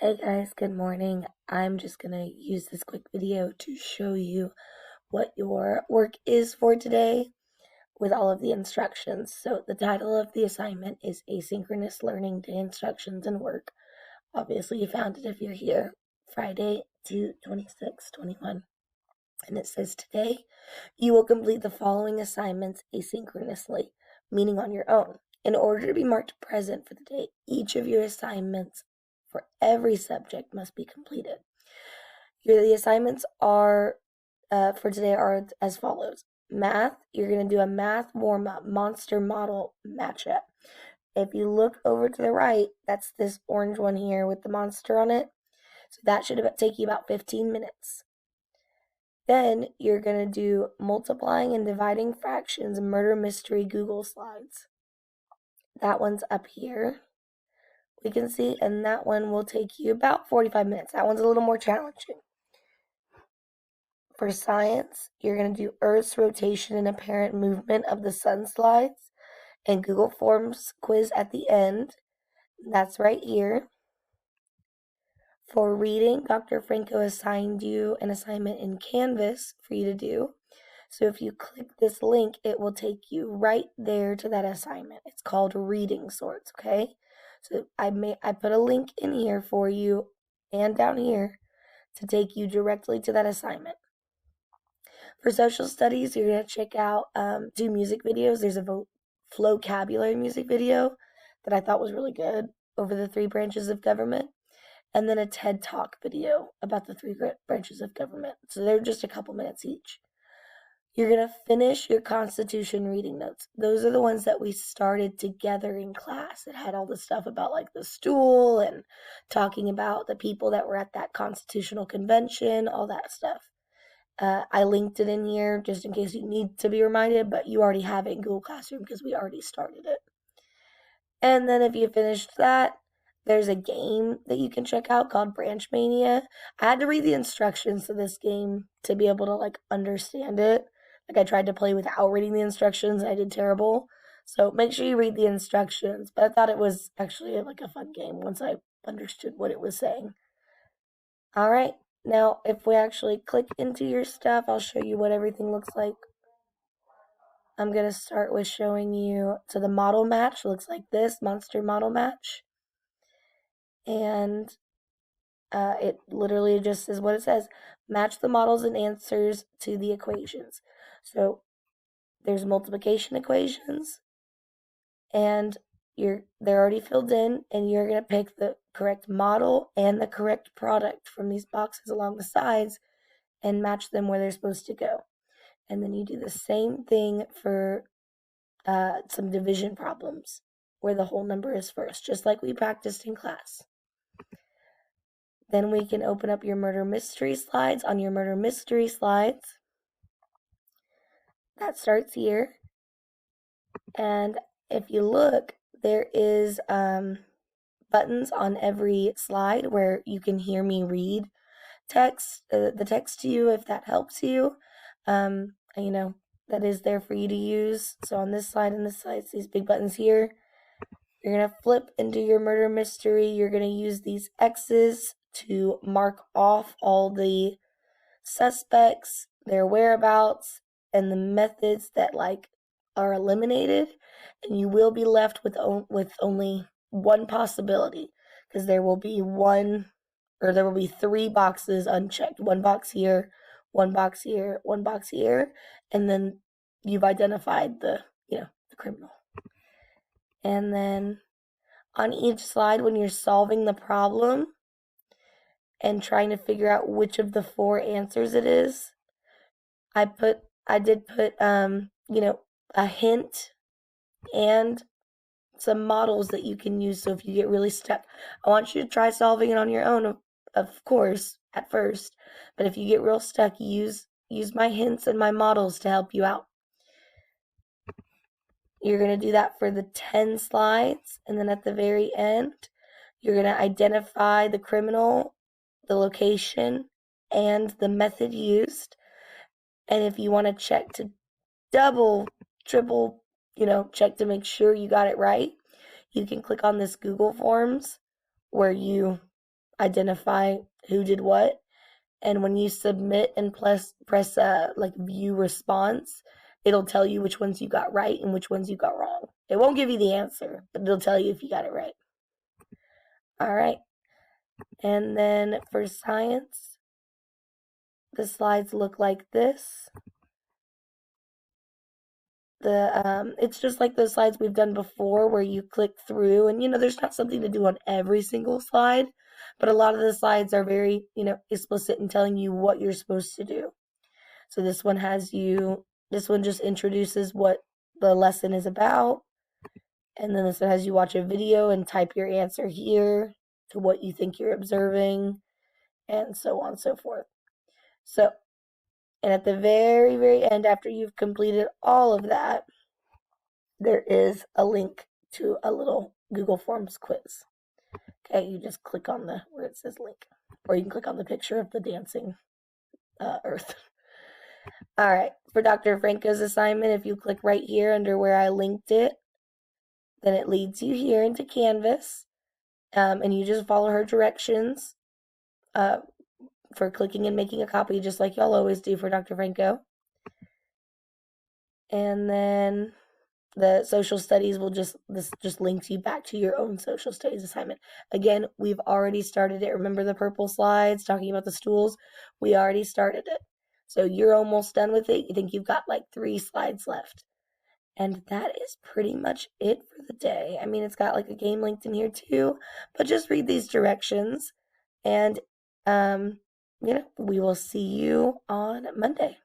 Hey guys, good morning. I'm just going to use this quick video to show you what your work is for today with all of the instructions. So the title of the assignment is Asynchronous Learning Day Instructions and Work. Obviously you found it if you're here. Friday, 2/26/21. And it says today you will complete the following assignments asynchronously, meaning on your own. In order to be marked present for the day, each of your assignments for every subject must be completed. The assignments are for today are as follows. Math, you're going to do a math warm-up monster model matchup. If you look over to the right, that's this orange one here with the monster on it. So that should take you about 15 minutes. Then you're going to do multiplying and dividing fractions murder mystery Google slides. That one's up here. We can see, and that one will take you about 45 minutes. That one's a little more challenging. For science, you're going to do Earth's rotation and apparent movement of the sun slides and Google Forms quiz at the end. That's right here. For reading, Dr. Franco assigned you an assignment in Canvas for you to do. So if you click this link, it will take you right there to that assignment. It's called Reading Sorts, okay? So I put a link in here for you and down here to take you directly to that assignment. For social studies, you're going to check out 2 music videos. There's a vocabulary music video that I thought was really good over the 3 branches of government, and then a TED Talk video about the 3 branches of government. So they're just a couple minutes each. You're going to finish your Constitution reading notes. Those are the ones that we started together in class. It had all the stuff about like the stool and talking about the people that were at that constitutional convention, all that stuff. I linked it in here just in case you need to be reminded, but you already have it in Google Classroom because we already started it. And then if you finished that, there's a game that you can check out called Branch Mania. I had to read the instructions to this game to be able to understand it. I tried to play without reading the instructions and I did terrible. So make sure you read the instructions. But I thought it was actually a fun game once I understood what it was saying. All right. Now, if we actually click into your stuff, I'll show you what everything looks like. I'm going to start with showing you, so the model match looks like this, monster model match. And it literally just says what it says. Match the models and answers to the equations. So there's multiplication equations, and they're already filled in, and you're going to pick the correct model and the correct product from these boxes along the sides and match them where they're supposed to go. And then you do the same thing for some division problems where the whole number is first, just like we practiced in class. Then we can open up your murder mystery slides. On your murder mystery slides, that starts here. And if you look, there is buttons on every slide where you can hear me read the text to you if that helps you. That is there for you to use. So on this slide and this slide, it's these big buttons here. You're going to flip into your murder mystery. You're going to use these X's to mark off all the suspects, their whereabouts, and the methods that are eliminated. And you will be left with only one possibility, because there will be 3 boxes unchecked. 1 box here, 1 box here, 1 box here, and then you've identified the criminal. And then on each slide, when you're solving the problem and trying to figure out which of the 4 answers it is, I did put a hint and some models that you can use. So if you get really stuck, I want you to try solving it on your own, of course, at first. But if you get real stuck, use my hints and my models to help you out. You're going to do that for the 10 slides, and then at the very end, you're going to identify the criminal, the location, and the method used. And if you want to check to double, triple, check to make sure you got it right, you can click on this Google Forms where you identify who did what. And when you submit and press like view response, it'll tell you which ones you got right and which ones you got wrong. It won't give you the answer, but it'll tell you if you got it right. All right. And then for science, the slides look like this. It's just like those slides we've done before where you click through and there's not something to do on every single slide, but a lot of the slides are very, explicit in telling you what you're supposed to do. So this one just introduces what the lesson is about. And then this one has you watch a video and type your answer here to what you think you're observing, and so on and so forth. So, and at the very, very end, after you've completed all of that, there is a link to a little Google Forms quiz. Okay, you just click on where it says link, or you can click on the picture of the dancing earth. All right, for Dr. Franco's assignment, if you click right here under where I linked it, then it leads you here into Canvas, and you just follow her directions for clicking and making a copy, just like y'all always do for Dr. Franco. And then the social studies will just links you back to your own social studies assignment. Again, we've already started it. Remember the purple slides talking about the stools? We already started it. So you're almost done with it. You think you've got like 3 slides left. And that is pretty much it for the day. I mean, it's got like a game linked in here too, but just read these directions. And, we will see you on Monday.